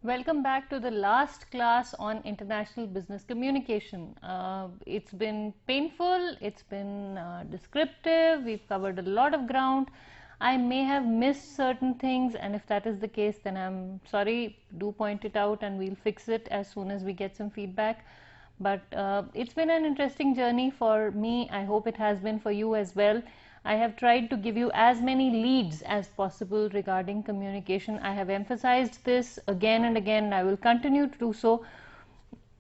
Welcome back to the last class on international business communication. It's been painful, it's been descriptive, we've covered a lot of ground. I may have missed certain things, and if that is the case, then I'm sorry. Do point it out and we'll fix it as soon as we get some feedback. But it's been an interesting journey for me. I hope it has been for you as well. I have tried to give you as many leads as possible regarding communication. I have emphasized this again and again, and I will continue to do so.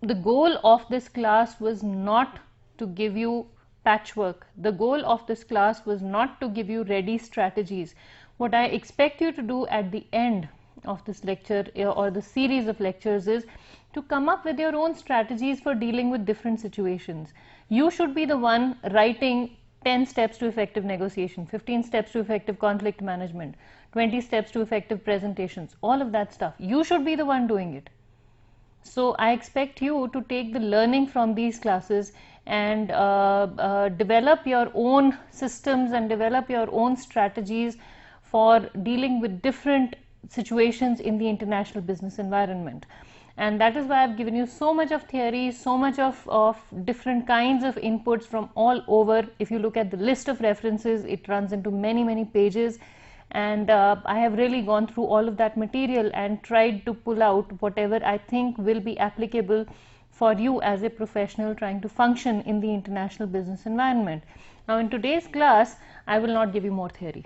The goal of this class was not to give you patchwork. The goal of this class was not to give you ready strategies. What I expect you to do at the end of this lecture or the series of lectures is to come up with your own strategies for dealing with different situations. You should be the one writing 10 steps to effective negotiation, 15 steps to effective conflict management, 20 steps to effective presentations, all of that stuff. You should be the one doing it. So I expect you to take the learning from these classes and develop your own systems and develop your own strategies for dealing with different situations in the international business environment. And that is why I've given you so much of theory, so much of different kinds of inputs from all over. If you look at the list of references, it runs into many pages, and I have really gone through all of that material and tried to pull out whatever I think will be applicable for you as a professional trying to function in the international business environment. Now in today's class, I will not give you more theory.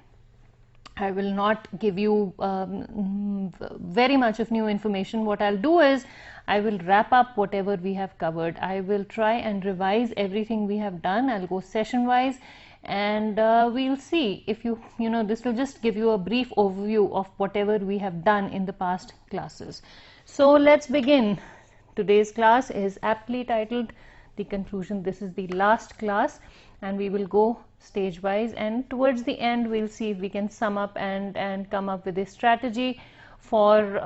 I will not give you very much of new information. What I'll do is I will wrap up whatever we have covered. I will try and revise everything we have done. I'll go session wise, and we'll see if this will just give you a brief overview of whatever we have done in the past classes. So let's begin. Today's class is aptly titled The Conclusion. This is the last class, and we will go stage wise, and towards the end we'll see if we can sum up and come up with a strategy for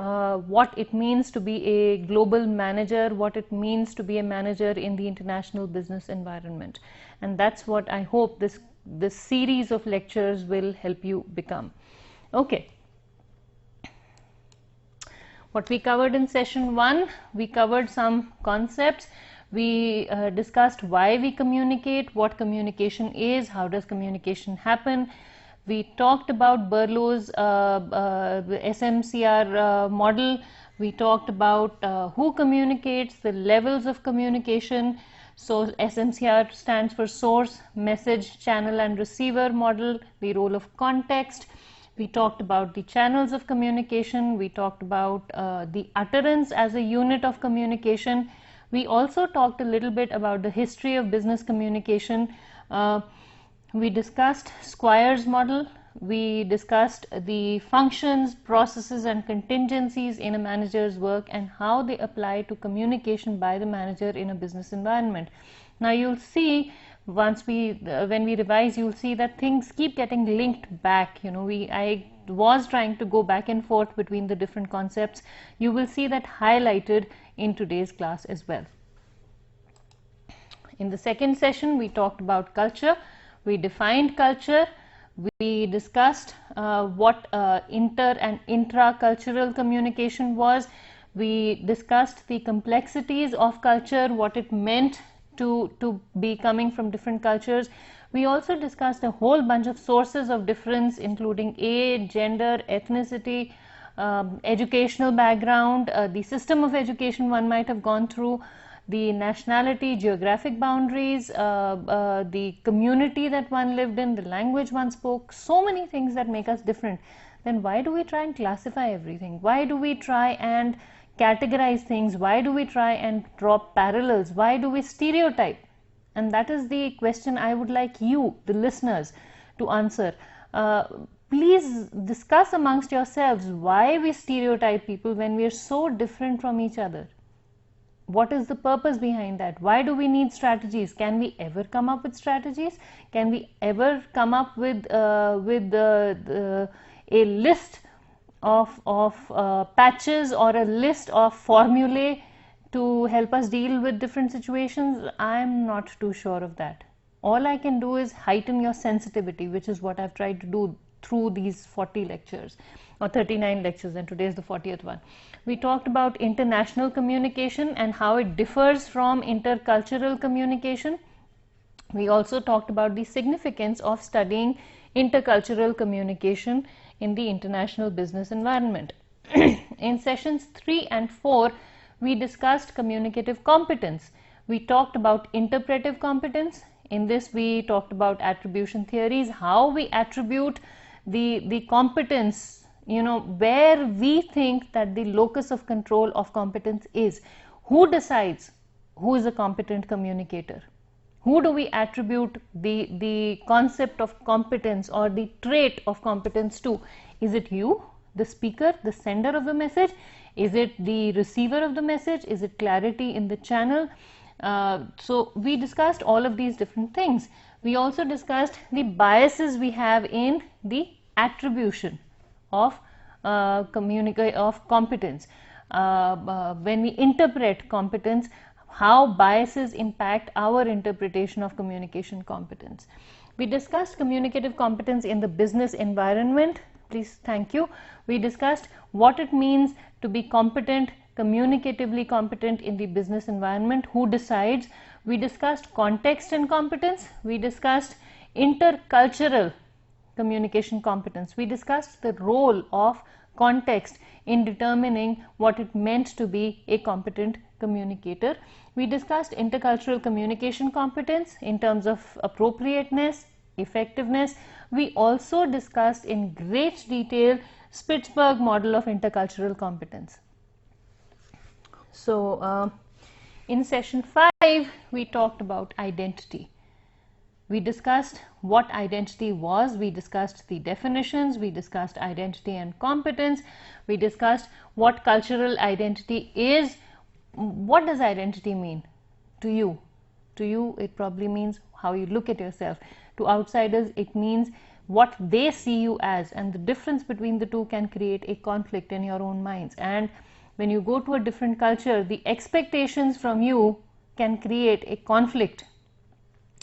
what it means to be a global manager, what it means to be a manager in the international business environment. And that's what I hope this series of lectures will help you become. Okay. What we covered in session 1, we covered some concepts. We discussed why we communicate, what communication is, how does communication happen. We talked about Berlow's SMCR model. We talked about who communicates, the levels of communication. So SMCR stands for source, message, channel and receiver model, the role of context. We talked about the channels of communication. We talked about the utterance as a unit of communication. We also talked a little bit about the history of business communication. We discussed Squire's model. We discussed the functions, processes and contingencies in a manager's work and how they apply to communication by the manager in a business environment. Now you'll see when we revise, you'll see that things keep getting linked back. I was trying to go back and forth between the different concepts. You will see that highlighted in today's class as well. In the second session, we talked about culture. We defined culture. We discussed what inter and intra-cultural communication was. We discussed the complexities of culture, what it meant to be coming from different cultures. We also discussed a whole bunch of sources of difference, including age, gender, ethnicity, educational background, the system of education one might have gone through, the nationality, geographic boundaries, the community that one lived in, the language one spoke, so many things that make us different. Then why do we try and classify everything? Why do we try and categorize things? Why do we try and draw parallels? Why do we stereotype? And that is the question I would like you, the listeners, to answer. Please discuss amongst yourselves why we stereotype people when we are so different from each other. What is the purpose behind that? Why do we need strategies? Can we ever come up with strategies? Can we ever come up with a list of patches or a list of formulae to help us deal with different situations? I'm not too sure of that. All I can do is heighten your sensitivity, which is what I've tried to do through these 40 lectures or 39 lectures, and today is the 40th one. We talked about international communication and how it differs from intercultural communication. We also talked about the significance of studying intercultural communication in the international business environment. In sessions 3 and 4, we discussed communicative competence. We talked about interpretive competence. In this, we talked about attribution theories, how we attribute the competence, where we think that the locus of control of competence is. Who decides who is a competent communicator? Who do we attribute the concept of competence or the trait of competence to? Is it you, the speaker, the sender of the message? Is it the receiver of the message? Is it clarity in the channel? So we discussed all of these different things. We also discussed the biases we have in the attribution of competence. When we interpret competence, how biases impact our interpretation of communication competence. We discussed communicative competence in the business environment. Please, thank you. We discussed what it means to be competent, communicatively competent in the business environment, who decides. We discussed context and competence. We discussed intercultural communication competence. We discussed the role of context in determining what it meant to be a competent communicator. We discussed intercultural communication competence in terms of appropriateness, effectiveness. We also discussed in great detail Spitzberg model of intercultural competence. So, in session 5, we talked about identity. We discussed what identity was, we discussed the definitions, we discussed identity and competence, we discussed what cultural identity is. What does identity mean to you? To you, it probably means how you look at yourself. To outsiders, it means what they see you as, and the difference between the two can create a conflict in your own minds. And when you go to a different culture, the expectations from you can create a conflict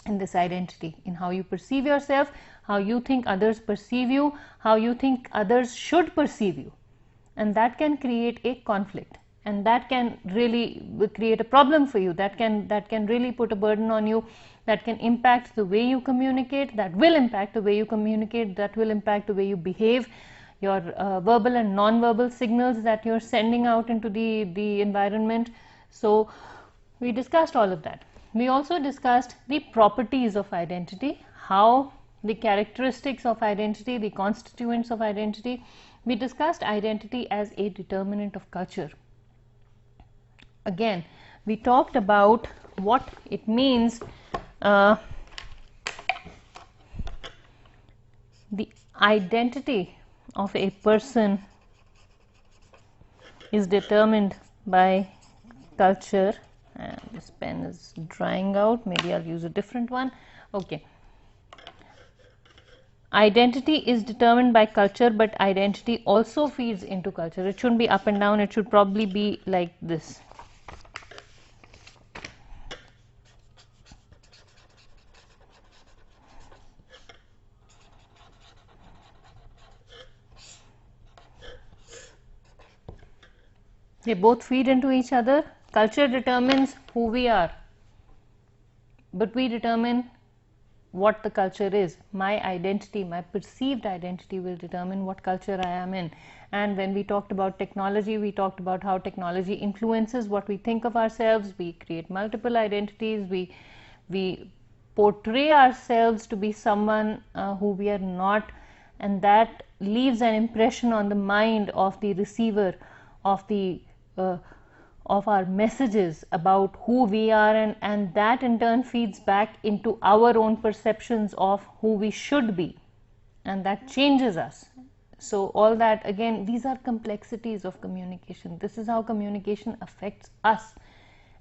in this identity, in how you perceive yourself, how you think others perceive you, how you think others should perceive you, and that can create a conflict, and that can really create a problem for you, that can really put a burden on you, that can impact the way you communicate, that will impact the way you communicate, that will impact the way you behave, your verbal and non-verbal signals that you're sending out into the environment. So we discussed all of that. We also discussed the properties of identity, how the characteristics of identity, the constituents of identity. We discussed identity as a determinant of culture. Again, we talked about what it means, the identity of a person is determined by culture. And this pen is drying out, maybe I'll use a different one. Okay. Identity is determined by culture, but identity also feeds into culture. It shouldn't be up and down, it should probably be like this. They both feed into each other. Culture determines who we are, but we determine what the culture is. My identity, my perceived identity will determine what culture I am in. And when we talked about technology, we talked about how technology influences what we think of ourselves. We create multiple identities. We portray ourselves to be someone who we are not, and that leaves an impression on the mind of the receiver of our messages about who we are, and that in turn feeds back into our own perceptions of who we should be, and that changes us. So all that, again, these are complexities of communication. This is how communication affects us,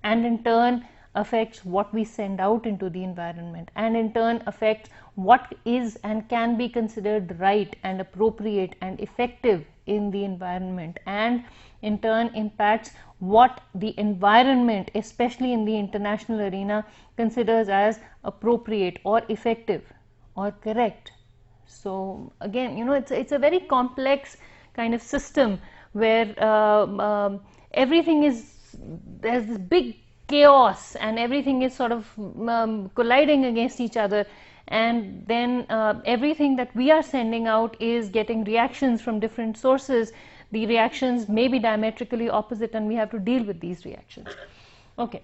and in turn affects what we send out into the environment, and in turn affects what is and can be considered right and appropriate and effective in the environment, and in turn impacts what the environment, especially in the international arena, considers as appropriate or effective or correct. So again, it's a very complex kind of system where everything there's this big chaos and everything is sort of colliding against each other, and then everything that we are sending out is getting reactions from different sources. The reactions may be diametrically opposite, and we have to deal with these reactions. Okay.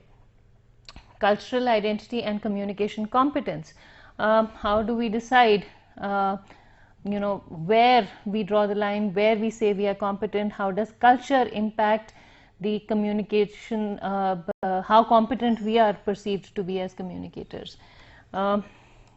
Cultural identity and communication competence. How do we decide where we draw the line, where we say we are competent? How does culture impact the communication, how competent we are perceived to be as communicators? In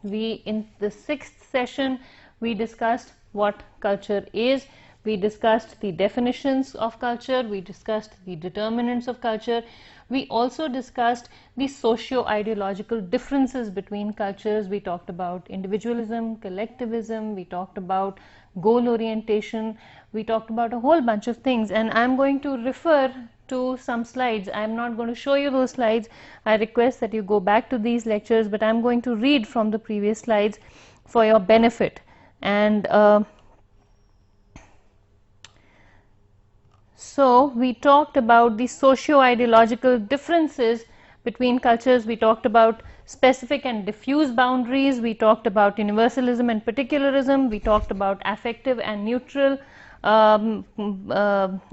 the 6th session, we discussed what culture is. We discussed the definitions of culture. We discussed the determinants of culture. We also discussed the socio-ideological differences between cultures. We talked about individualism, collectivism. We talked about goal orientation. We talked about a whole bunch of things, and I'm going to refer to some slides. I'm not going to show you those slides. I request that you go back to these lectures, but I'm going to read from the previous slides for your benefit. And so we talked about the socio-ideological differences between cultures. We talked about specific and diffuse boundaries. We talked about universalism and particularism. We talked about affective and neutral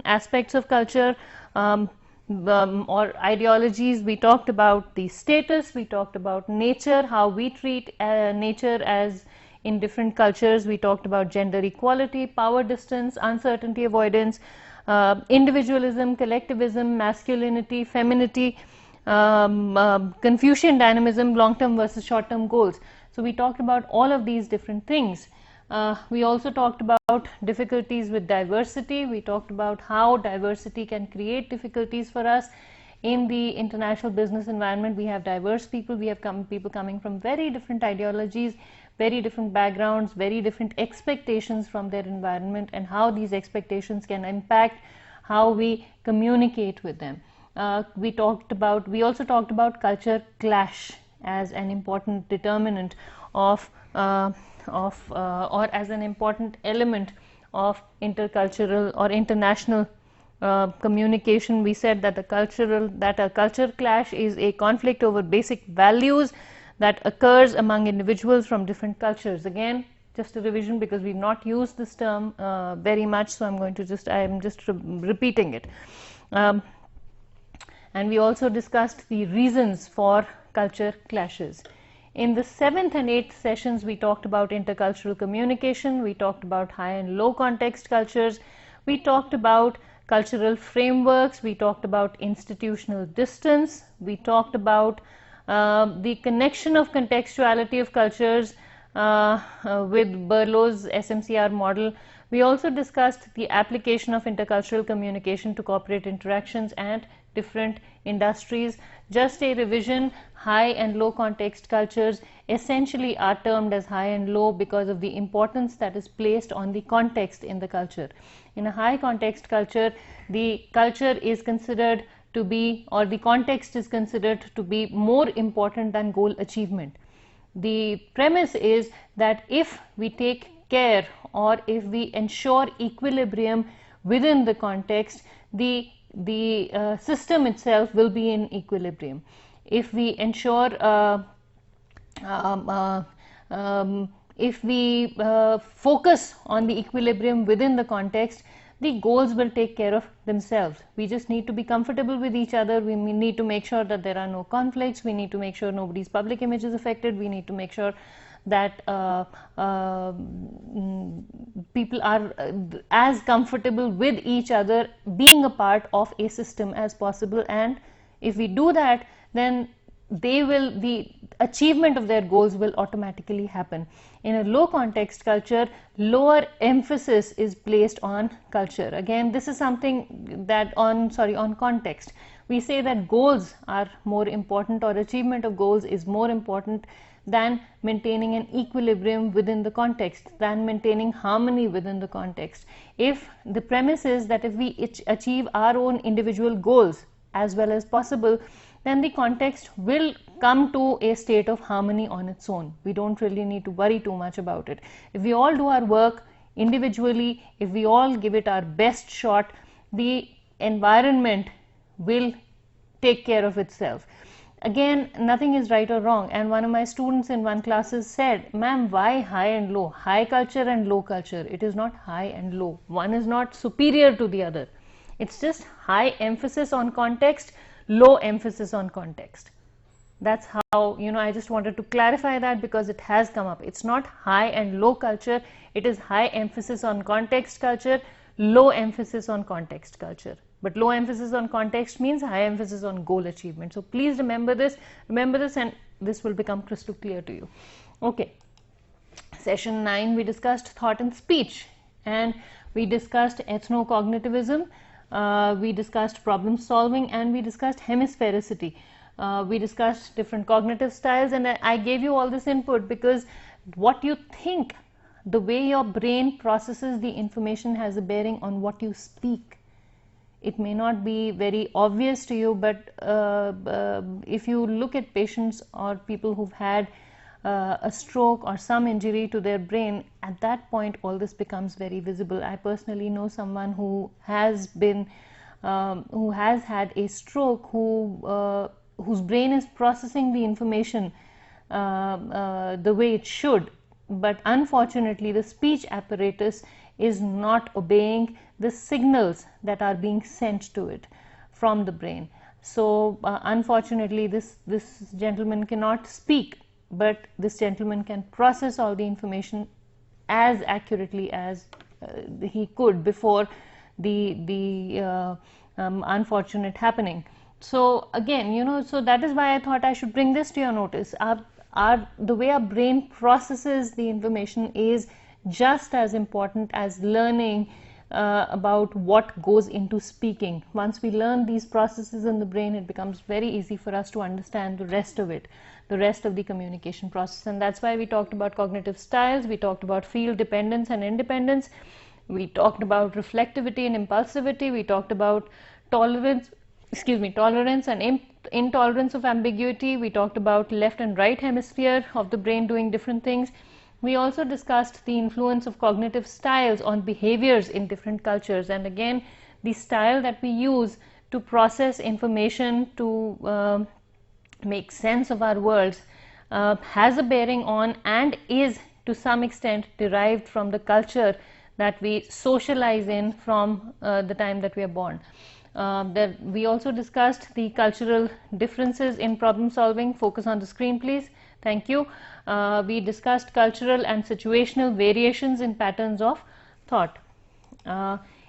aspects of culture or ideologies. We talked about the status. We talked about nature, how we treat nature as in different cultures. We talked about gender equality, power distance, uncertainty avoidance, individualism, collectivism, masculinity, femininity, Confucian dynamism, long-term versus short-term goals. So we talked about all of these different things. We also talked about difficulties with diversity. We talked about how diversity can create difficulties for us. In the international business environment, we have diverse people. We have people coming from very different ideologies, very different backgrounds, very different expectations from their environment, and how these expectations can impact how we communicate with them. We also talked about culture clash as an important determinant of or as an important element of intercultural or international communication. We said that a culture clash is a conflict over basic values that occurs among individuals from different cultures. Again, just a revision because we've not used this term very much, so I'm just repeating it. And we also discussed the reasons for culture clashes. In the 7th and 8th sessions, we talked about intercultural communication. We talked about high and low context cultures. We talked about cultural frameworks. We talked about institutional distance. We talked about the connection of contextuality of cultures with Berlow's SMCR model. We also discussed the application of intercultural communication to corporate interactions and different industries. Just a revision, high and low context cultures essentially are termed as high and low because of the importance that is placed on the context in the culture. In a high context culture, the culture is considered to be, or the context is considered to be more important than goal achievement. The premise is that if we take care or if we ensure equilibrium within the context, the system itself will be in equilibrium. If we ensure if we focus on the equilibrium within the context, the goals will take care of themselves. We just need to be comfortable with each other. We need to make sure that there are no conflicts. We need to make sure nobody's public image is affected. We need to make sure that people are as comfortable with each other being a part of a system as possible. And if we do that, then the achievement of their goals will automatically happen. In a low context culture, lower emphasis is placed on culture. Again, this is something that on context. We say that goals are more important, or achievement of goals is more important than maintaining an equilibrium within the context, than maintaining harmony within the context. If the premise is that if we achieve our own individual goals, as well as possible, then the context will come to a state of harmony on its own. We don't really need to worry too much about it. If we all do our work individually, if we all give it our best shot, the environment will take care of itself. Again, nothing is right or wrong, and one of my students in one classes said, ma'am, why high and low? High culture and low culture. It is not high and low. One is not superior to the other. It's just high emphasis on context, low emphasis on context. That's how, I just wanted to clarify that because it has come up. It's not high and low culture. It is high emphasis on context culture, low emphasis on context culture. But low emphasis on context means high emphasis on goal achievement. So please remember this, and this will become crystal clear to you. Okay. Session 9, we discussed thought and speech, and we discussed ethno-cognitivism, we discussed problem solving, and we discussed hemisphericity. We discussed different cognitive styles, and I gave you all this input because what you think, the way your brain processes the information has a bearing on what you speak. It may not be very obvious to you, but if you look at patients or people who've had a stroke or some injury to their brain, at that point all this becomes very visible. I personally know someone who has had a stroke, whose brain is processing the information the way it should, but unfortunately the speech apparatus is not obeying the signals that are being sent to it from the brain. So unfortunately this gentleman cannot speak, but this gentleman can process all the information as accurately as he could before the unfortunate happening. So again, so that is why I thought I should bring this to your notice. The way our brain processes the information is just as important as learning about what goes into speaking. Once we learn these processes in the brain, it becomes very easy for us to understand the rest of it, the rest of the communication process. And that's why we talked about cognitive styles, we talked about field dependence and independence, we talked about reflectivity and impulsivity, we talked about tolerance and intolerance of ambiguity, we talked about left and right hemisphere of the brain doing different things. We also discussed the influence of cognitive styles on behaviors in different cultures, and again the style that we use to process information, to make sense of our worlds, has a bearing on and is to some extent derived from the culture that we socialize in from the time that we are born. We also discussed the cultural differences in problem solving. Focus on the screen, please. Thank you. We discussed cultural and situational variations in patterns of thought.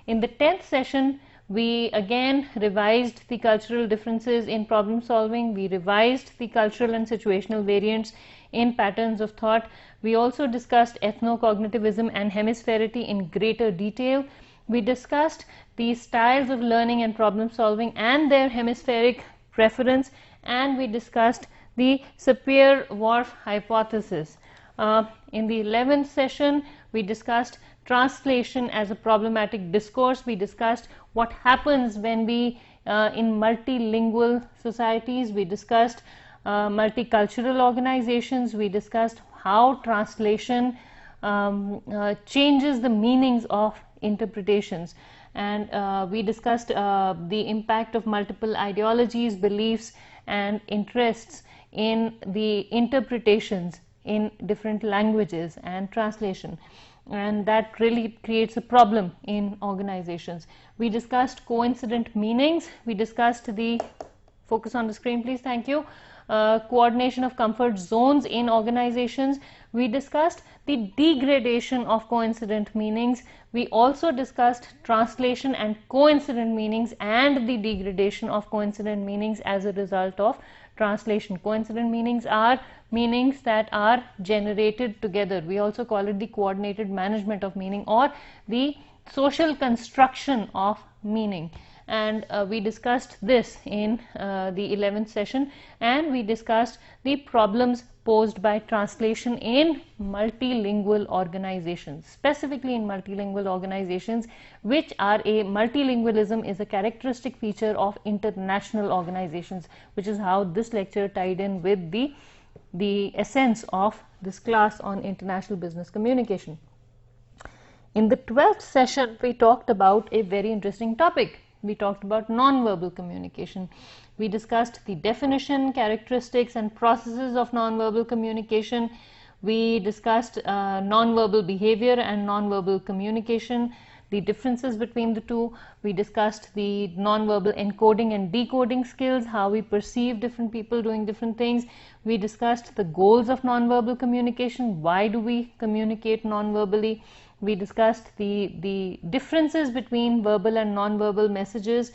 In the 10th session, we again revised the cultural differences in problem solving. We revised the cultural and situational variants in patterns of thought. We also discussed ethno-cognitivism and hemisphericity in greater detail. We discussed the styles of learning and problem solving and their hemispheric preference, and we discussed the Sapir-Whorf hypothesis. In the 11th session, we discussed translation as a problematic discourse. We discussed what happens when we, in multilingual societies, we discussed multicultural organizations, we discussed how translation changes the meanings of interpretations, and we discussed the impact of multiple ideologies, beliefs, and interests in the interpretations in different languages and translation, and that really creates a problem in organizations. We discussed coincident meanings. We discussed the, focus on the screen please, thank you, coordination of comfort zones in organizations. We discussed the degradation of coincident meanings. We also discussed translation and coincident meanings and the degradation of coincident meanings as a result of translation. Coincident meanings are meanings that are generated together. We also call it the coordinated management of meaning, or the social construction of meaning. And we discussed this in the 11th session, and we discussed the problems posed by translation in multilingual organizations, specifically in multilingual organizations, which are multilingualism is a characteristic feature of international organizations, which is how this lecture tied in with the essence of this class on international business communication. In the 12th session, we talked about a very interesting topic. We talked about nonverbal communication. We discussed the definition, characteristics, and processes of nonverbal communication. We discussed nonverbal behavior and nonverbal communication, the differences between the two. We discussed the nonverbal encoding and decoding skills, how we perceive different people doing different things. We discussed the goals of nonverbal communication. Why do we communicate nonverbally? We discussed the differences between verbal and nonverbal messages.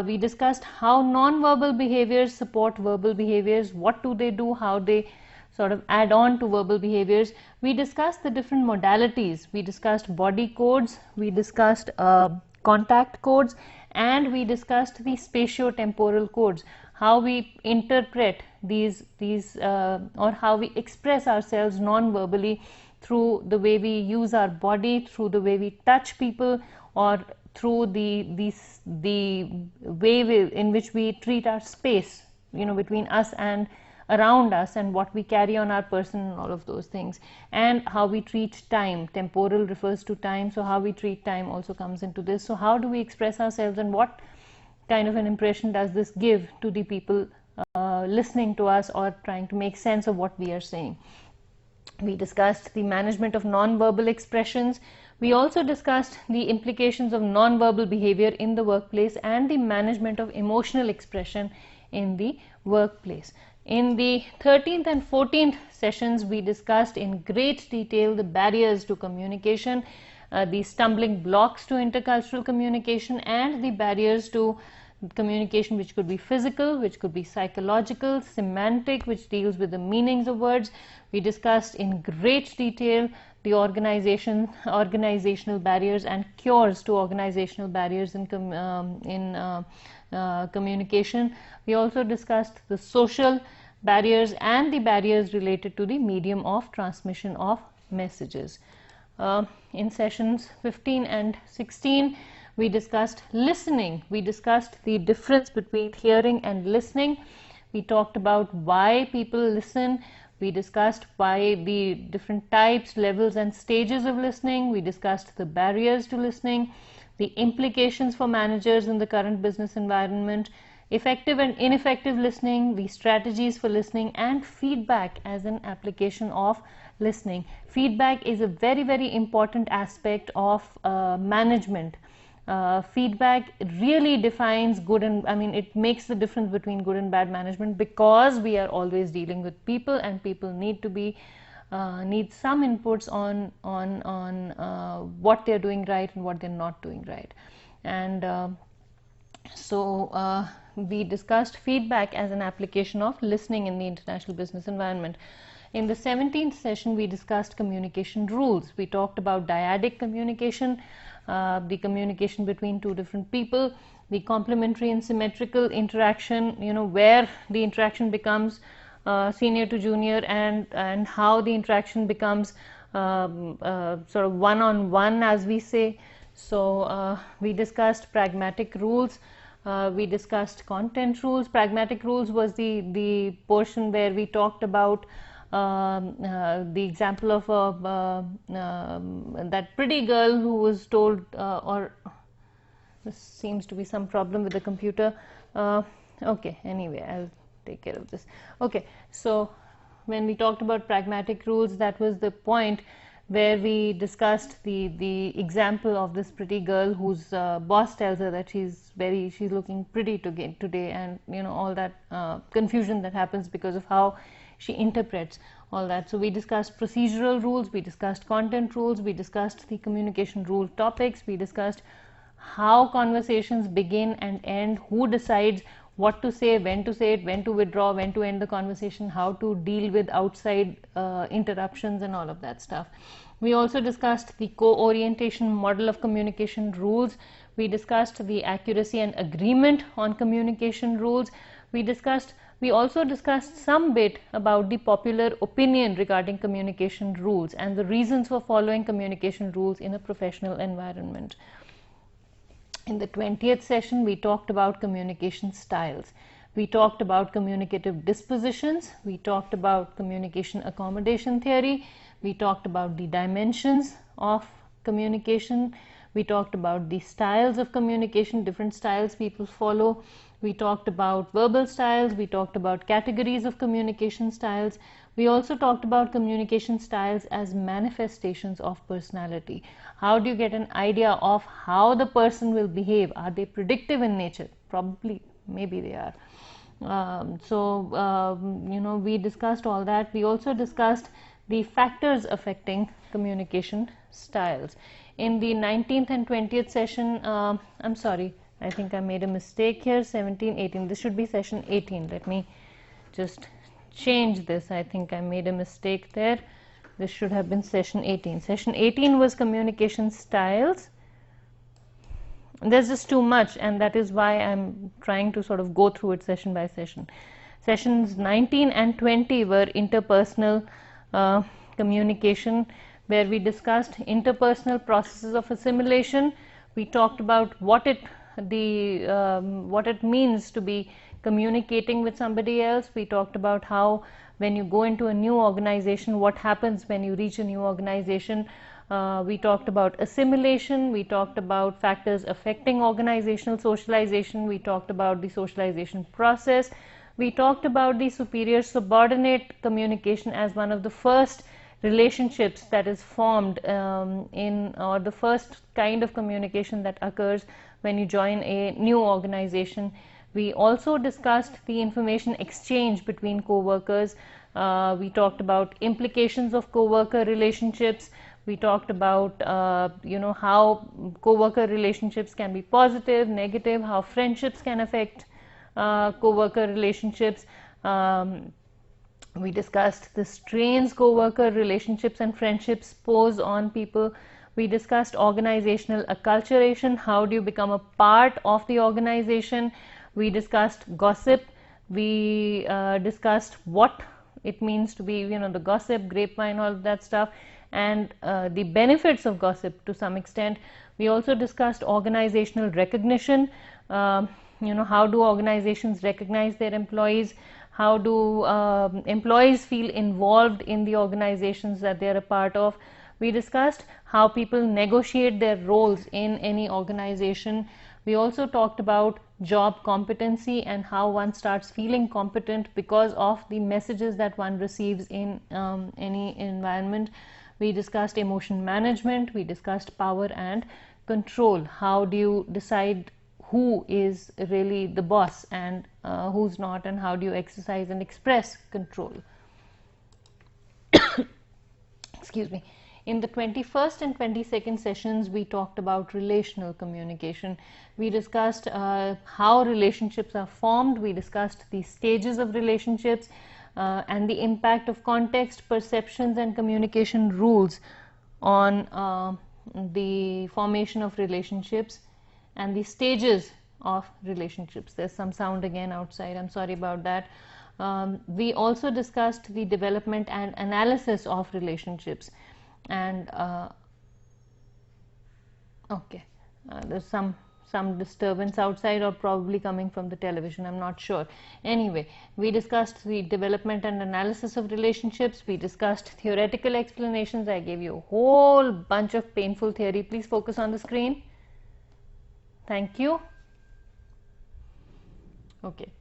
We discussed how nonverbal behaviors support verbal behaviors, what do they do, how they sort of add on to verbal behaviors. We discussed the different modalities. We discussed body codes, we discussed contact codes, and we discussed the spatio-temporal codes, how we interpret these or how we express ourselves non-verbally through the way we use our body, through the way we touch people, or through the way in which we treat our space, between us and around us, and what we carry on our person, and all of those things, and how we treat time. Temporal refers to time, so how we treat time also comes into this. So how do we express ourselves, and what kind of an impression does this give to the people listening to us or trying to make sense of what we are saying? We discussed the management of non-verbal expressions. We also discussed the implications of non-verbal behavior in the workplace and the management of emotional expression in the workplace. In the 13th and 14th sessions, we discussed in great detail the barriers to communication, the stumbling blocks to intercultural communication, and the barriers to communication, which could be physical, which could be psychological, semantic, which deals with the meanings of words. We discussed in great detail the organizational barriers and cures to organizational barriers in communication. We also discussed the social barriers and the barriers related to the medium of transmission of messages. In sessions 15 and 16, we discussed listening. We discussed the difference between hearing and listening. We talked about why people listen. We discussed why the different types, levels, and stages of listening. We discussed the barriers to listening, the implications for managers in the current business environment, effective and ineffective listening, the strategies for listening, and feedback as an application of listening. Feedback is a very, very important aspect of management. Feedback really defines good and, it makes the difference between good and bad management, because we are always dealing with people, and people need to be need some inputs on what they're doing right and what they're not doing right. And so we discussed feedback as an application of listening in the international business environment. In the 17th session, we discussed communication rules. We talked about dyadic communication, the communication between two different people, the complementary and symmetrical interaction, where the interaction becomes senior to junior, and how the interaction becomes sort of one-on-one, as we say. So we discussed pragmatic rules. We discussed content rules. Pragmatic rules was the portion where we talked about the example of that pretty girl who was told, or this seems to be some problem with the computer. Okay, anyway, I'll take care of this. Okay, so when we talked about pragmatic rules, that was the point where we discussed the example of this pretty girl whose boss tells her that she's looking pretty today, and all that confusion that happens because of how she interprets all that. So we discussed procedural rules, we discussed content rules, we discussed the communication rule topics, we discussed how conversations begin and end, who decides what to say, when to say it, when to withdraw, when to end the conversation, how to deal with outside interruptions, and all of that stuff. We also discussed the co-orientation model of communication rules. We discussed the accuracy and agreement on communication rules. We also discussed some bit about the popular opinion regarding communication rules and the reasons for following communication rules in a professional environment. In the 20th session, we talked about communication styles. We talked about communicative dispositions. We talked about communication accommodation theory. We talked about the dimensions of communication. We talked about the styles of communication, different styles people follow. We talked about verbal styles. We talked about categories of communication styles. We also talked about communication styles as manifestations of personality. How do you get an idea of how the person will behave? Are they predictive in nature? Probably, maybe they are. We discussed all that. We also discussed the factors affecting communication styles. In the 19th and 20th session, I'm sorry, I think I made a mistake here, 17, 18. This should be session 18. Let me just change this. I think I made a mistake there. This should have been session 18. Session 18 was communication styles. There's just too much, and that is why I'm trying to sort of go through it session by session. Sessions 19 and 20 were interpersonal communication, where we discussed interpersonal processes of assimilation. We talked about what it means to be communicating with somebody else. We talked about how when you go into a new organization, what happens when you reach a new organization. We talked about assimilation. We talked about factors affecting organizational socialization. We talked about the socialization process. We talked about the superior subordinate communication as one of the first relationships that is formed or the first kind of communication that occurs when you join a new organization. We also discussed the information exchange between co-workers. We talked about implications of co-worker relationships. We talked about how co-worker relationships can be positive, negative, how friendships can affect co-worker relationships. We discussed the strains co-worker relationships and friendships pose on people. We discussed organizational acculturation. How do you become a part of the organization? We discussed gossip. We discussed what it means to be, the gossip, grapevine, all of that stuff, and the benefits of gossip to some extent. We also discussed organizational recognition. How do organizations recognize their employees? How do employees feel involved in the organizations that they are a part of? We discussed how people negotiate their roles in any organization. We also talked about job competency and how one starts feeling competent because of the messages that one receives in any environment. We discussed emotion management. We discussed power and control. How do you decide who is really the boss and who's not, and how do you exercise and express control? Excuse me. In the 21st and 22nd sessions, we talked about relational communication. We discussed how relationships are formed. We discussed the stages of relationships and the impact of context, perceptions, and communication rules on the formation of relationships and the stages of relationships. There's some sound again outside. I'm sorry about that. We also discussed the development and analysis of relationships. And there's some disturbance outside, or probably coming from the television, I'm not sure. Anyway, we discussed the development and analysis of relationships. We discussed theoretical explanations. I gave you a whole bunch of painful theory. Please focus on the screen. Thank you. Okay.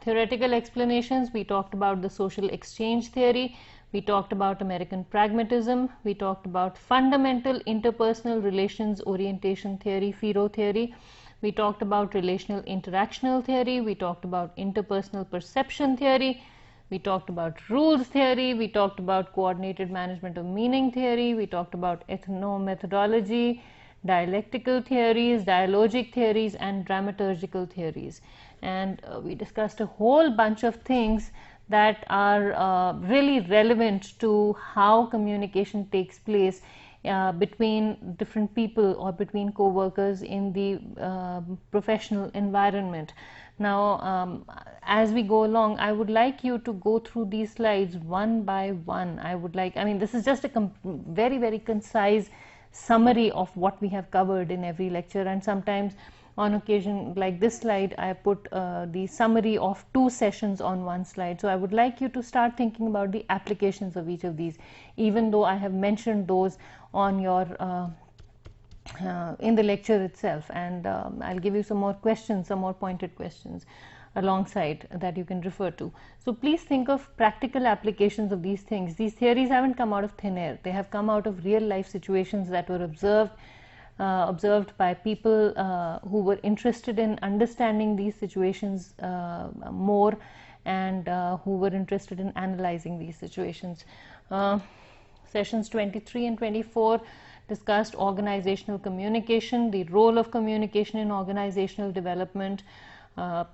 Theoretical explanations. We talked about the social exchange theory. We talked about American pragmatism. We talked about fundamental interpersonal relations orientation theory, FIRO theory. We talked about relational interactional theory. We talked about interpersonal perception theory. We talked about rules theory. We talked about coordinated management of meaning theory. We talked about ethnomethodology, dialectical theories, dialogic theories, and dramaturgical theories. And we discussed a whole bunch of things that are really relevant to how communication takes place between different people or between co-workers in the professional environment. Now, as we go along, I would like you to go through these slides one by one. I mean, this is just a very, very concise summary of what we have covered in every lecture, and sometimes on occasion, like this slide, I put the summary of 2 sessions on one slide. So I would like you to start thinking about the applications of each of these, even though I have mentioned those on your in the lecture itself, and I'll give you some more questions, some more pointed questions alongside that you can refer to. So please think of practical applications of these things. These theories haven't come out of thin air. They have come out of real life situations that were observed by people who were interested in understanding these situations more, and who were interested in analyzing these situations. Sessions 23 and 24 discussed organizational communication, the role of communication in organizational development.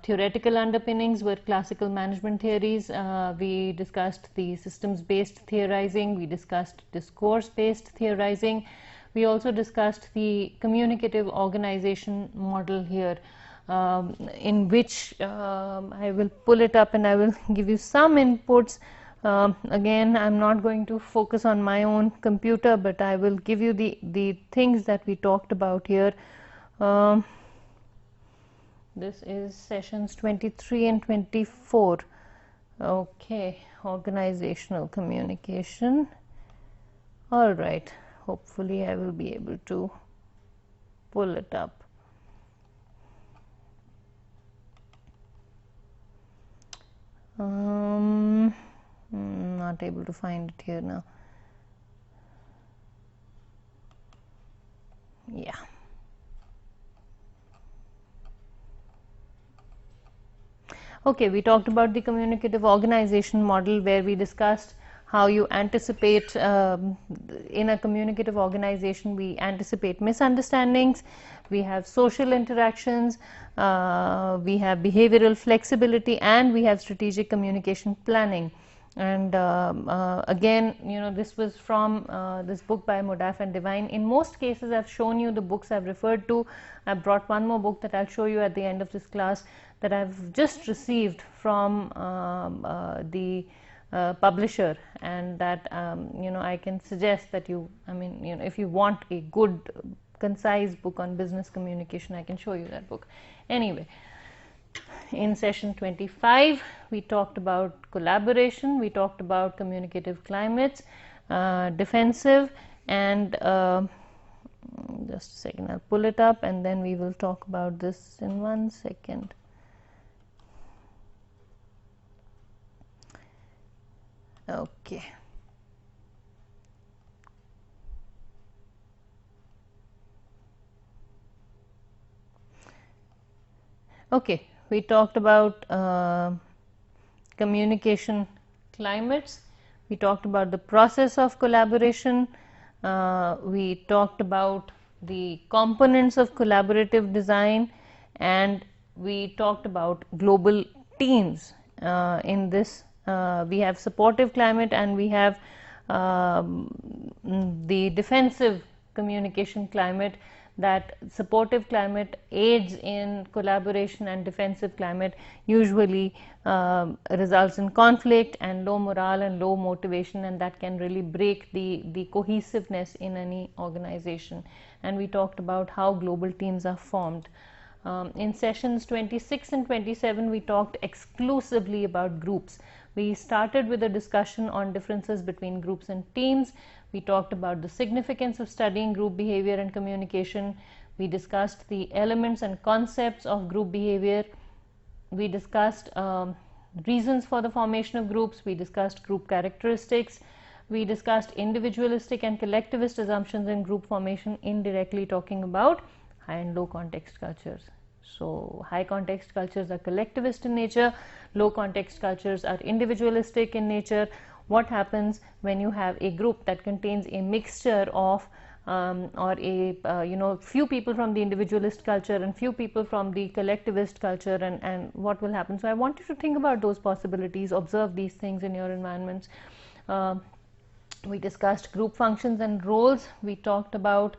Theoretical underpinnings were classical management theories. We discussed the systems-based theorizing. We discussed discourse-based theorizing. We also discussed the communicative organization model here, in which I will pull it up and I will give you some inputs. Again, I'm not going to focus on my own computer, but I will give you the things that we talked about here. This is sessions 23 and 24. Okay, organizational communication. All right, hopefully I will be able to pull it up. Not able to find it here now. Yeah. Okay, we talked about the communicative organization model, where we discussed how you anticipate, in a communicative organization, we anticipate misunderstandings, we have social interactions, we have behavioral flexibility, and we have strategic communication planning. And again, this was from this book by Modaf and Devine. In most cases, I've shown you the books I've referred to. I've brought one more book that I'll show you at the end of this class, that I've just received from the publisher, and that I can suggest that if you want a good concise book on business communication, I can show you that book. Anyway, in session 25 we talked about collaboration, we talked about communicative climates, defensive, and just a second, I'll pull it up and then we will talk about this in 1 second. Okay. Okay, we talked about communication climates, we talked about the process of collaboration, we talked about the components of collaborative design, and we talked about global teams. In this we have supportive climate, and we have the defensive communication climate. That supportive climate aids in collaboration, and defensive climate usually results in conflict and low morale and low motivation, and that can really break the cohesiveness in any organization. And we talked about how global teams are formed. In sessions 26 and 27 we talked exclusively about groups. We started with a discussion on differences between groups and teams. We talked about the significance of studying group behavior and communication. We discussed the elements and concepts of group behavior. We discussed reasons for the formation of groups. We discussed group characteristics. We discussed individualistic and collectivist assumptions in group formation, indirectly talking about high and low context cultures. So high context cultures are collectivist in nature, low context cultures are individualistic in nature. What happens when you have a group that contains a mixture of or a few people from the individualist culture and few people from the collectivist culture, and what will happen? So I want you to think about those possibilities, observe these things in your environments. We discussed group functions and roles. We talked about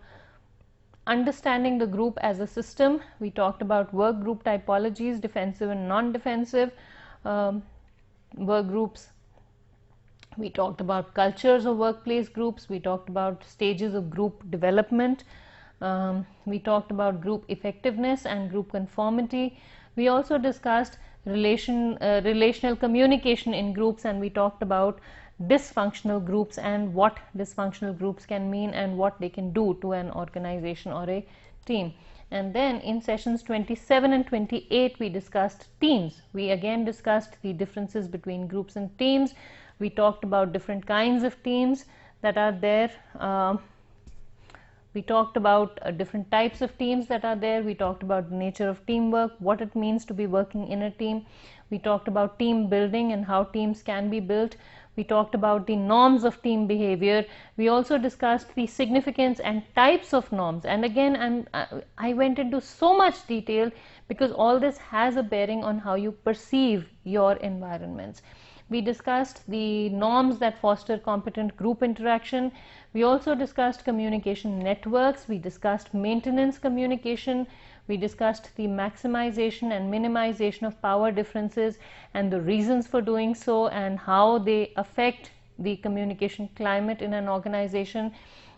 understanding the group as a system. We talked about work group typologies, defensive and non-defensive work groups. We talked about cultures of workplace groups. We talked about stages of group development. We talked about group effectiveness and group conformity. We also discussed relational communication in groups, and we talked about dysfunctional groups and what dysfunctional groups can mean and what they can do to an organization or a team. And then in sessions 27 and 28 we discussed teams. We again discussed the differences between groups and teams. We talked about different kinds of teams that are there. We talked about different types of teams that are there. We talked about the nature of teamwork, what it means to be working in a team. We talked about team building and how teams can be built. We talked about the norms of team behavior. We also discussed the significance and types of norms. And again, I went into so much detail because all this has a bearing on how you perceive your environments. We discussed the norms that foster competent group interaction. We also discussed communication networks. We discussed maintenance communication. We discussed the maximization and minimization of power differences and the reasons for doing so and how they affect the communication climate in an organization.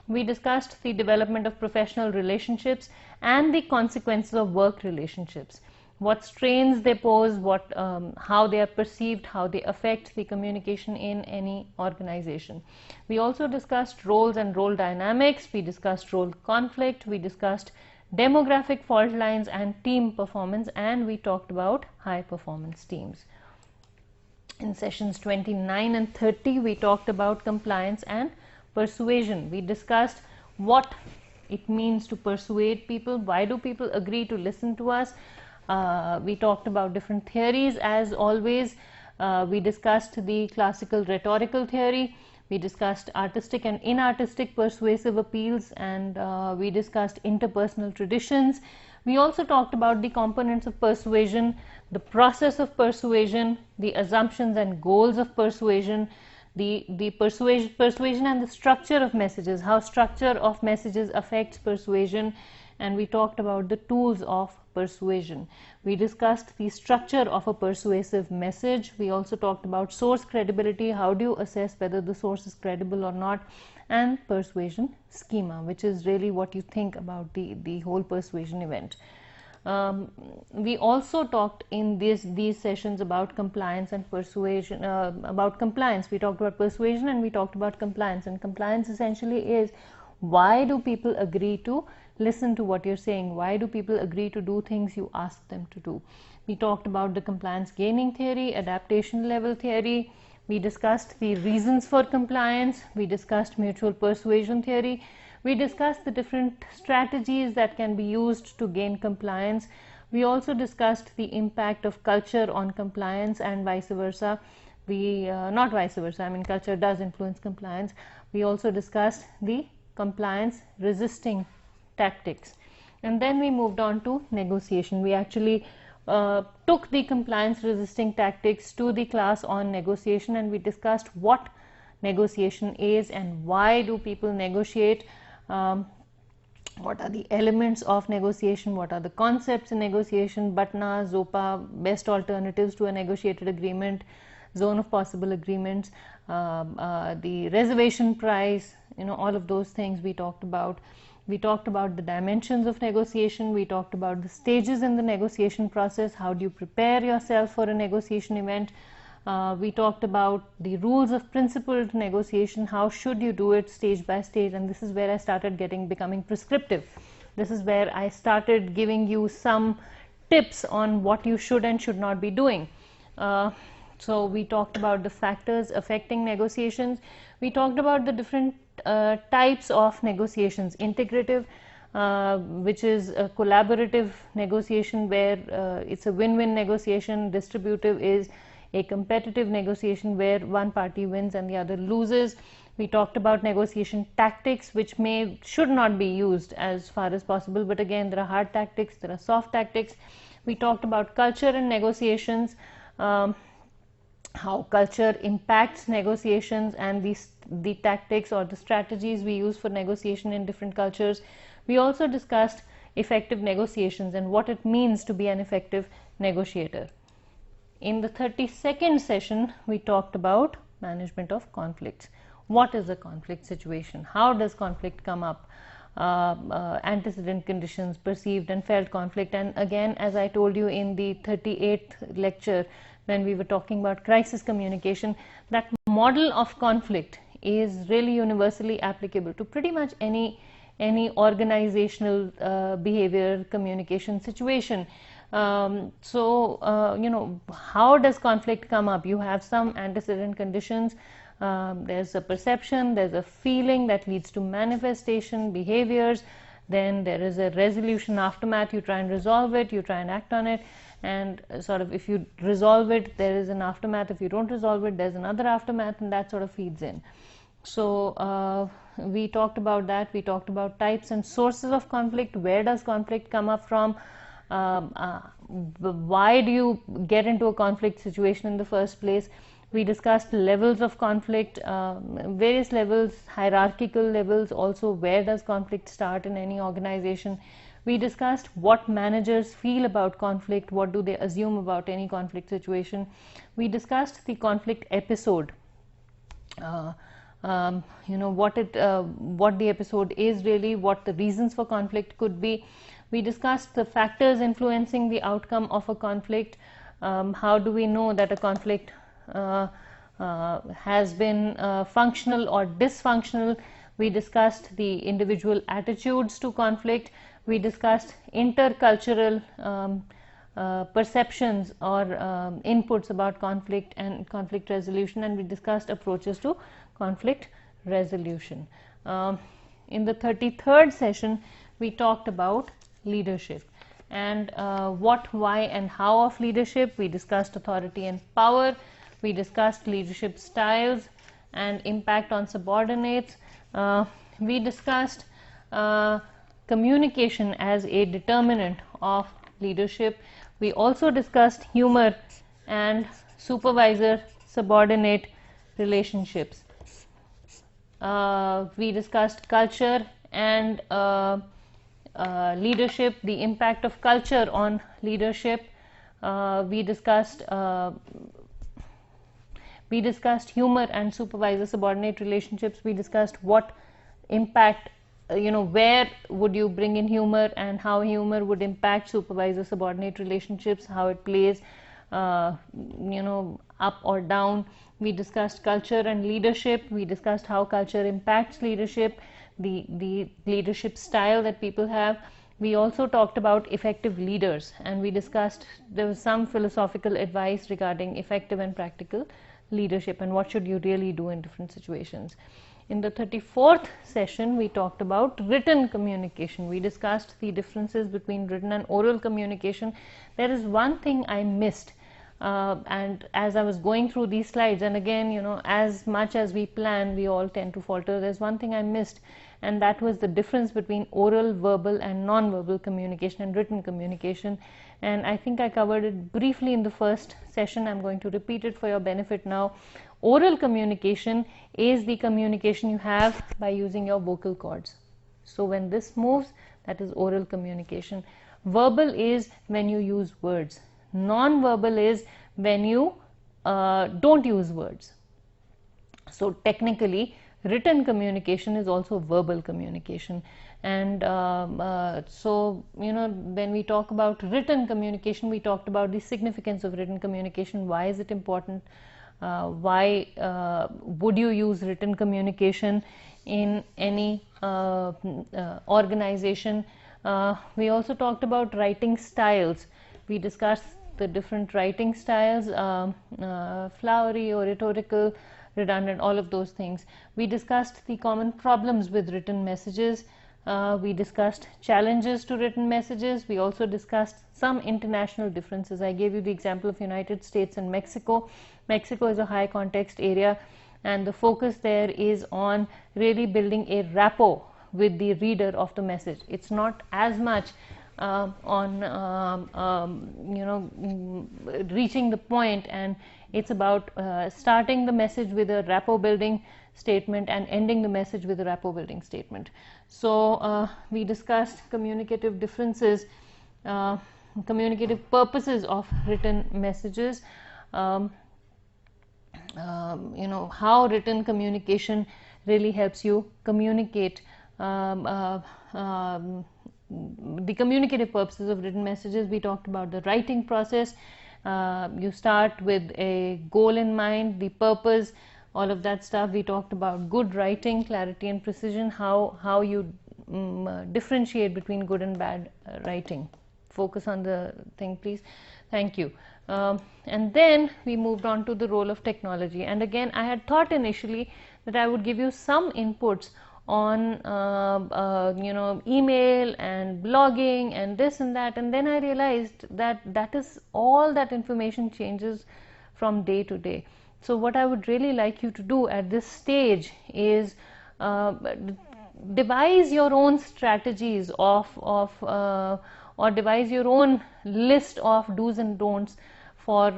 We discussed the development of professional relationships and the consequences of work relationships. What strains they pose, how they are perceived, how they affect the communication in any organization. We also discussed roles and role dynamics. We discussed role conflict. We discussed demographic fault lines and team performance, and we talked about high performance teams. In sessions 29 and 30 we talked about compliance and persuasion. We discussed what it means to persuade people. Why do people agree to listen to us? We talked about different theories as always. We discussed the classical rhetorical theory. We discussed artistic and inartistic persuasive appeals, and we discussed interpersonal traditions. We also talked about the components of persuasion, the process of persuasion, the assumptions and goals of persuasion, the persuasion and the structure of messages, how structure of messages affects persuasion, and we talked about the tools of persuasion. We discussed the structure of a persuasive message. We also talked about source credibility, how do you assess whether the source is credible or not, and persuasion schema, which is really what you think about the whole persuasion event. We also talked in these sessions about compliance and persuasion, about compliance. We talked about persuasion and we talked about compliance, and compliance essentially is why do people agree to listen to what you're saying? Why do people agree to do things you ask them to do? We talked about the compliance gaining theory, adaptation level theory. We discussed the reasons for compliance. We discussed mutual persuasion theory. We discussed the different strategies that can be used to gain compliance. We also discussed the impact of culture on compliance and vice versa. Not vice versa, I mean culture does influence compliance. We also discussed the compliance resisting tactics, and then we moved on to negotiation. We actually took the compliance resisting tactics to the class on negotiation, and we discussed what negotiation is and why do people negotiate, what are the elements of negotiation, what are the concepts in negotiation, BATNA, ZOPA, best alternatives to a negotiated agreement, zone of possible agreements, the reservation price, all of those things we talked about. We talked about the dimensions of negotiation. We talked about the stages in the negotiation process. How do you prepare yourself for a negotiation event? We talked about the rules of principled negotiation. How should you do it stage by stage? And this is where I started becoming prescriptive. This is where I started giving you some tips on what you should and should not be doing. So we talked about the factors affecting negotiations. We talked about the different types of negotiations: integrative, which is a collaborative negotiation where it's a win-win negotiation; distributive is a competitive negotiation where one party wins and the other loses. We talked about negotiation tactics, which should not be used as far as possible, but again there are hard tactics, there are soft tactics. We talked about culture and negotiations, how culture impacts negotiations, and the tactics or the strategies we use for negotiation in different cultures. We also discussed effective negotiations and what it means to be an effective negotiator. In the 32nd session, we talked about management of conflicts. What is a conflict situation? How does conflict come up? Antecedent conditions, perceived and felt conflict. And again, as I told you in the 38th lecture, when we were talking about crisis communication, that model of conflict is really universally applicable to pretty much any organizational behavior communication situation. You know, how does conflict come up? You have some antecedent conditions. There's a perception, there's a feeling that leads to manifestation, behaviors. Then there is a resolution aftermath. You try and resolve it, you try and act on it, and sort of if you resolve it, there is an aftermath. If you don't resolve it, there's another aftermath, and that sort of feeds in. So we talked about that. We talked about types and sources of conflict. Where does conflict come up from? Why do you get into a conflict situation in the first place? We discussed levels of conflict, various levels, hierarchical levels, also where does conflict start in any organization. We discussed what managers feel about conflict, what do they assume about any conflict situation. We discussed the conflict episode, you know, what the episode is really, what the reasons for conflict could be. We discussed the factors influencing the outcome of a conflict. How do we know that a conflict has been functional or dysfunctional? We discussed the individual attitudes to conflict. We discussed intercultural perceptions or inputs about conflict and conflict resolution, and we discussed approaches to conflict resolution. In the 33rd session, we talked about leadership and what, why and how of leadership. We discussed authority and power. We discussed leadership styles and impact on subordinates. We discussed communication as a determinant of leadership. We also discussed humor and supervisor-subordinate relationships. We discussed culture and leadership, the impact of culture on leadership. We discussed humor and supervisor-subordinate relationships. We discussed what impact, you know, where would you bring in humor and how humor would impact supervisor-subordinate relationships, how it plays, you know, up or down. We discussed culture and leadership. We discussed how culture impacts leadership, the leadership style that people have. We also talked about effective leaders, and we discussed, there was some philosophical advice regarding effective and practical leadership and what should you really do in different situations. In the 34th session, we talked about written communication. We discussed the differences between written and oral communication. There is one thing I missed, and as I was going through these slides, and again, you know, as much as we plan, we all tend to falter. There's one thing I missed, and that was the difference between oral, verbal and non-verbal communication and written communication. And I think I covered it briefly in the first session. I'm going to repeat it for your benefit now. Oral communication is the communication you have by using your vocal cords. So when this moves, that is oral communication. Verbal is when you use words. Non-verbal is when you don't use words. So technically, written communication is also verbal communication. And so, you know, when we talk about written communication, we talked about the significance of written communication. Why is it important? Why would you use written communication in any organization? We also talked about writing styles. We discussed the different writing styles, flowery or rhetorical, redundant, all of those things. We discussed the common problems with written messages. We discussed challenges to written messages. We also discussed some international differences. I gave you the example of United States and Mexico. Mexico is a high context area, and the focus there is on really building a rapport with the reader of the message. It's not as much on reaching the point, and it's about starting the message with a rapport building statement and ending the message with a rapport building statement. So we discussed communicative differences, communicative purposes of written messages, how written communication really helps you communicate, the communicative purposes of written messages. We talked about the writing process. You start with a goal in mind, the purpose, all of that stuff. We talked about good writing, clarity and precision, how you differentiate between good and bad writing. Focus on the thing, please. Thank you. And then we moved on to the role of technology. And again, I had thought initially that I would give you some inputs on email and blogging and this and that, and then I realized that that is all that information changes from day to day. So what I would really like you to do at this stage is devise your own strategies or devise your own list of do's and don'ts for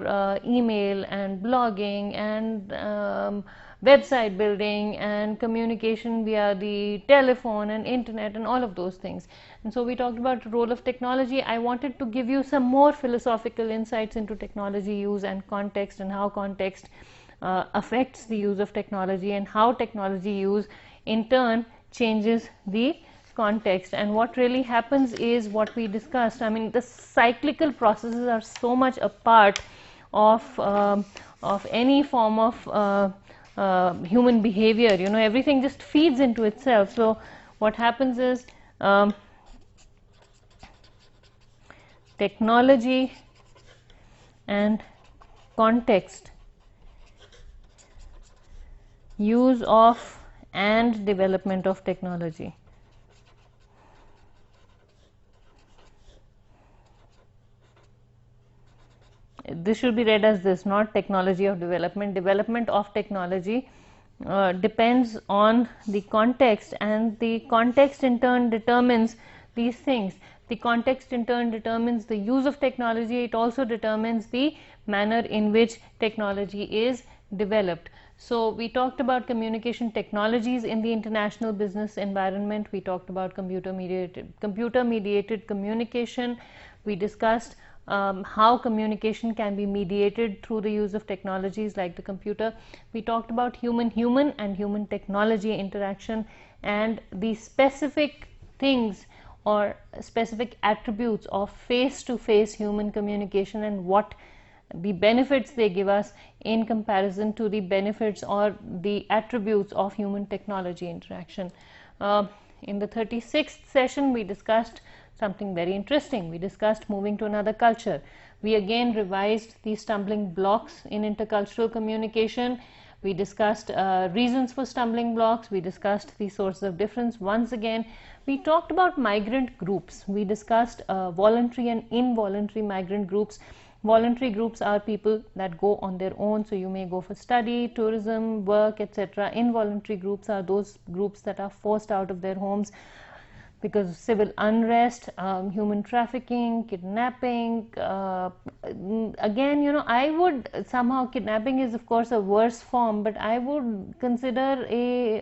email and blogging and website building and communication via the telephone and internet and all of those things. And so we talked about the role of technology. I wanted to give you some more philosophical insights into technology use and context, and how context affects the use of technology, and how technology use in turn changes the context. And what really happens is what we discussed. I mean, the cyclical processes are so much a part of any form of human behavior. Everything just feeds into itself. So what happens is technology and context, use of and development of technology. This should be read as this, not technology of development. Development of technology depends on the context, and the context in turn determines these things. The context in turn determines the use of technology. It also determines the manner in which technology is developed. So we talked about communication technologies in the international business environment. We talked about computer mediated communication. We discussed how communication can be mediated through the use of technologies like the computer. We talked about human and human technology interaction, and the specific things or specific attributes of face-to-face human communication, and what the benefits they give us in comparison to the benefits or the attributes of human technology interaction. In the 36th session, we discussed something very interesting. We discussed moving to another culture. We again revised the stumbling blocks in intercultural communication. We discussed reasons for stumbling blocks. We discussed the sources of difference. Once again, we talked about migrant groups. We discussed voluntary and involuntary migrant groups. Voluntary groups are people that go on their own, so you may go for study, tourism, work, etc. Involuntary groups are those groups that are forced out of their homes because of civil unrest, human trafficking, kidnapping. Again, I would somehow, kidnapping is of course a worse form, but I would consider a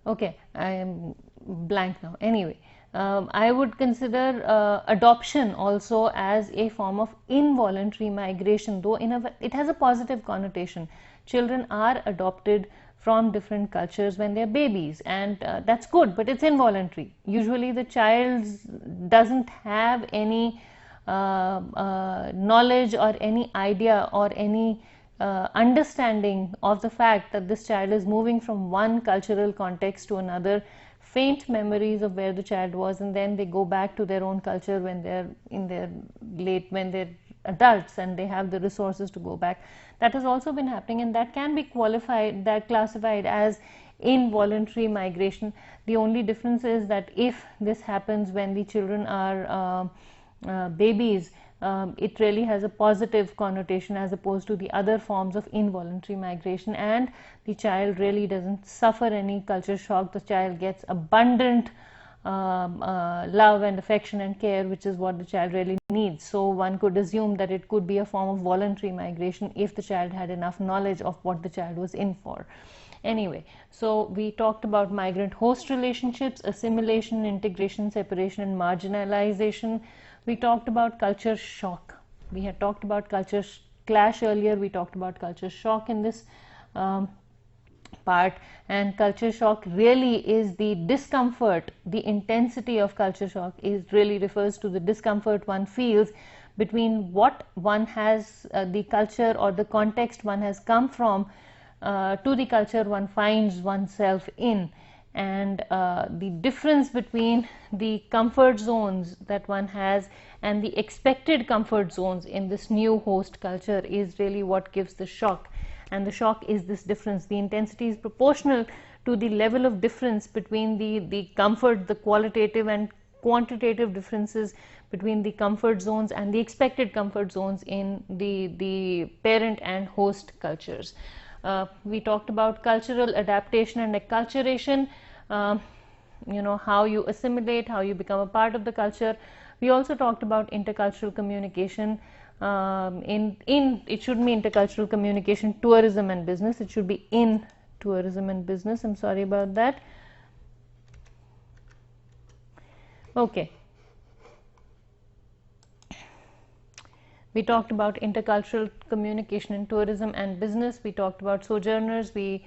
okay, I am blank now. Anyway, I would consider adoption also as a form of involuntary migration, though it has a positive connotation. Children are adopted from different cultures when they're babies, and that's good, but it's involuntary. Usually the child doesn't have any knowledge or any idea or any understanding of the fact that this child is moving from one cultural context to another. Faint memories of where the child was, and then they go back to their own culture when they're in their when they're adults and they have the resources to go back. That has also been happening, and that can be classified as involuntary migration. The only difference is that if this happens when the children are babies, it really has a positive connotation as opposed to the other forms of involuntary migration, and the child really doesn't suffer any culture shock. The child gets abundant love and affection and care, which is what the child really needs. So one could assume that it could be a form of voluntary migration if the child had enough knowledge of what the child was in for. Anyway, so we talked about migrant-host relationships, assimilation, integration, separation, and marginalization. We talked about culture shock. We had talked about culture clash earlier. We talked about culture shock in this part, and culture shock really is the discomfort. The intensity of culture shock is really refers to the discomfort one feels between what one has, the culture or the context one has come from, to the culture one finds oneself in, and the difference between the comfort zones that one has and the expected comfort zones in this new host culture is really what gives the shock. And the shock is this difference. The intensity is proportional to the level of difference between the comfort, the qualitative and quantitative differences between the comfort zones and the expected comfort zones in the parent and host cultures. We talked about cultural adaptation and acculturation, how you assimilate, how you become a part of the culture. We also talked about intercultural communication. It shouldn't be intercultural communication, tourism and business. It should be in tourism and business. I'm sorry about that. Okay. We talked about intercultural communication in tourism and business. We talked about sojourners. We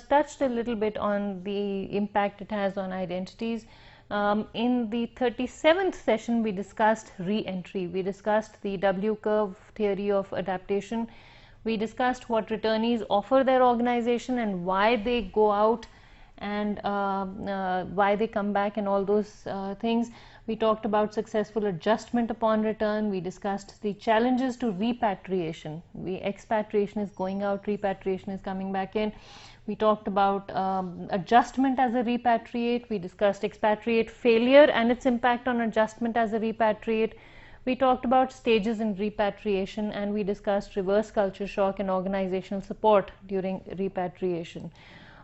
touched a little bit on the impact it has on identities. In the 37th session, we discussed re-entry. We discussed the W-curve theory of adaptation. We discussed what returnees offer their organization and why they go out and why they come back and all those things. We talked about successful adjustment upon return. We discussed the challenges to repatriation. Expatriation is going out, repatriation is coming back in. We talked about adjustment as a repatriate. We discussed expatriate failure and its impact on adjustment as a repatriate. We talked about stages in repatriation, and we discussed reverse culture shock and organizational support during repatriation.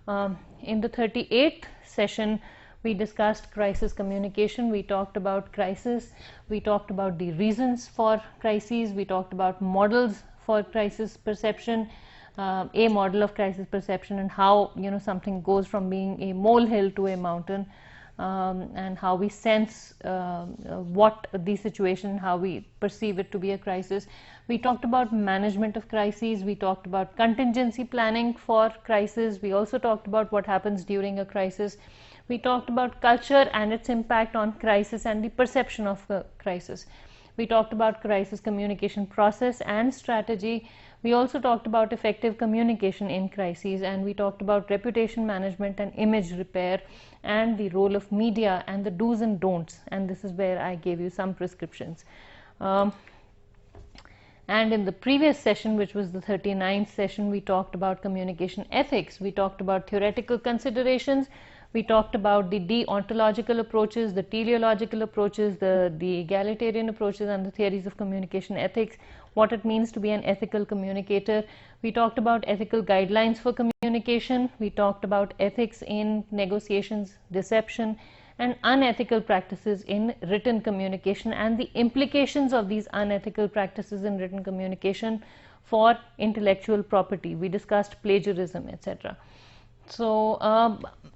In the 38th session, we discussed crisis communication. We talked about crisis. We talked about the reasons for crises. We talked about models for crisis perception, a model of crisis perception, and how something goes from being a molehill to a mountain, and how we sense what the situation, how we perceive it to be a crisis. We talked about management of crises. We talked about contingency planning for crisis. We also talked about what happens during a crisis. We talked about culture and its impact on crisis and the perception of a crisis. We talked about crisis communication process and strategy. We also talked about effective communication in crises, and we talked about reputation management and image repair and the role of media and the do's and don'ts, and this is where I gave you some prescriptions. And in the previous session, which was the 39th session, we talked about communication ethics. We talked about theoretical considerations. We talked about the deontological approaches, the teleological approaches, the egalitarian approaches, and the theories of communication ethics, what it means to be an ethical communicator. We talked about ethical guidelines for communication. We talked about ethics in negotiations, deception, and unethical practices in written communication, and the implications of these unethical practices in written communication for intellectual property. We discussed plagiarism, etc. So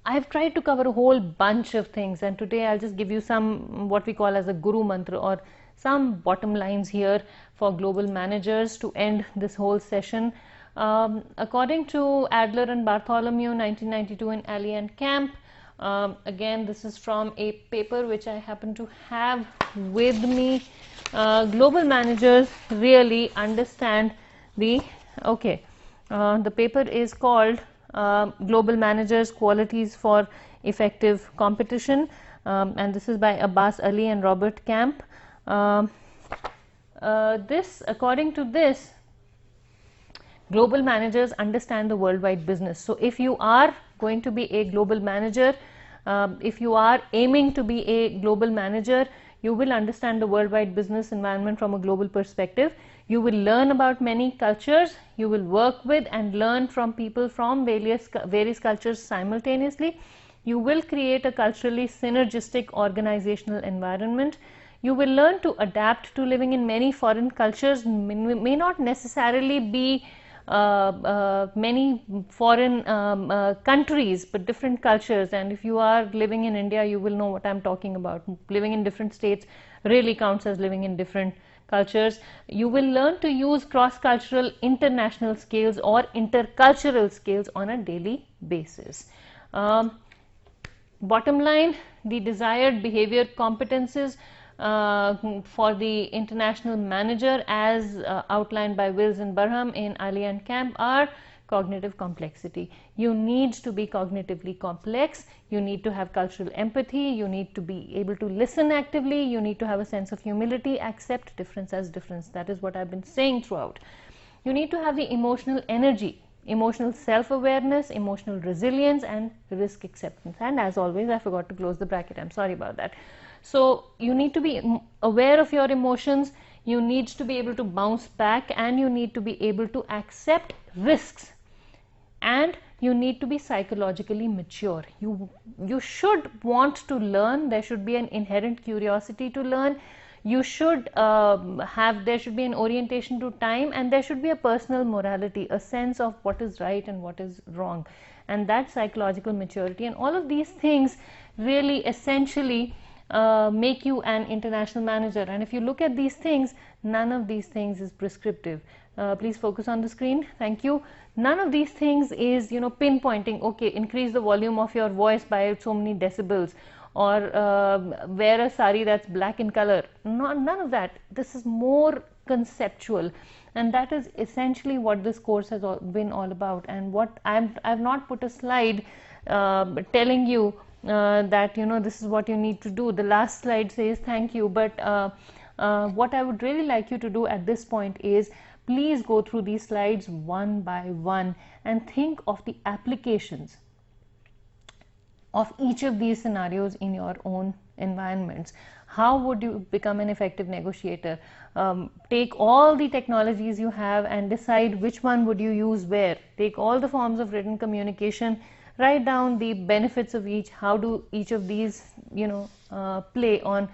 I've tried to cover a whole bunch of things, and today I'll just give you some what we call as a guru mantra, or some bottom lines here for global managers to end this whole session. According to Adler and Bartholomew, 1992, in Alley and Camp, again this is from a paper which I happen to have with me. Global managers really understand the paper is called Global Managers Qualities for Effective Competition, and this is by Abbas Ali and Robert Camp. According to this, global managers understand the worldwide business. So if you are going to be a global manager, if you are aiming to be a global manager, You will understand the worldwide business environment from a global perspective. You will learn about many cultures. You will work with and learn from people from various cultures simultaneously. You will create a culturally synergistic organizational environment. You will learn to adapt to living in many foreign cultures, may not necessarily be many foreign countries, but different cultures. And if you are living in India, you will know what I'm talking about. Living in different states really counts as living in different cultures. You will learn to use cross-cultural international skills or intercultural skills on a daily basis. Bottom line, the desired behavior competences for the international manager as outlined by Wills and Barham in Ali and Camp are cognitive complexity. You need to be cognitively complex, you need to have cultural empathy, you need to be able to listen actively, you need to have a sense of humility, accept difference as difference. That is what I've been saying throughout. You need to have the emotional energy, emotional self-awareness, emotional resilience, and risk acceptance. And as always, I forgot to close the bracket. I'm sorry about that. So you need to be aware of your emotions, you need to be able to bounce back, and you need to be able to accept risks, and you need to be psychologically mature. You should want to learn. There should be an inherent curiosity to learn. You should there should be an orientation to time, and there should be a personal morality, a sense of what is right and what is wrong, and that psychological maturity. And all of these things really essentially make you an international manager. And if you look at these things, none of these things is prescriptive. Please focus on the screen. Thank you. None of these things is, pinpointing, okay, increase the volume of your voice by so many decibels, or wear a sari that's black in color. None of that. This is more conceptual, and that is essentially what this course has been all about. And what I've not put a slide telling you that this is what you need to do. The last slide says thank you, but what I would really like you to do at this point is please go through these slides one by one and think of the applications of each of these scenarios in your own environments. How would you become an effective negotiator? Take all the technologies you have and decide which one would you use where. Take all the forms of written communication, write down the benefits of each, how do each of these play on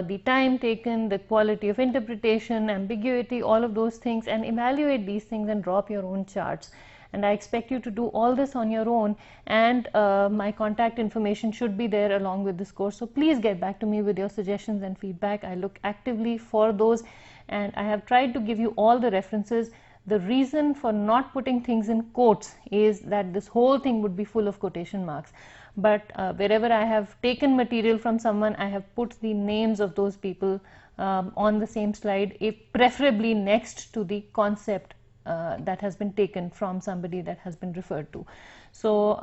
the time taken, the quality of interpretation, ambiguity, all of those things, and evaluate these things and drop your own charts. And I expect you to do all this on your own, and my contact information should be there along with this course. So please get back to me with your suggestions and feedback. I look actively for those, and I have tried to give you all the references. The reason for not putting things in quotes is that this whole thing would be full of quotation marks. But wherever I have taken material from someone, I have put the names of those people on the same slide, preferably next to the concept that has been taken from somebody that has been referred to. So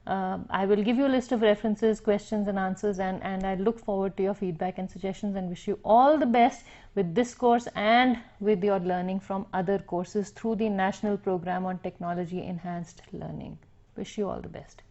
I will give you a list of references, questions and answers, and I look forward to your feedback and suggestions, and wish you all the best with this course and with your learning from other courses through the National Program on Technology Enhanced Learning. Wish you all the best.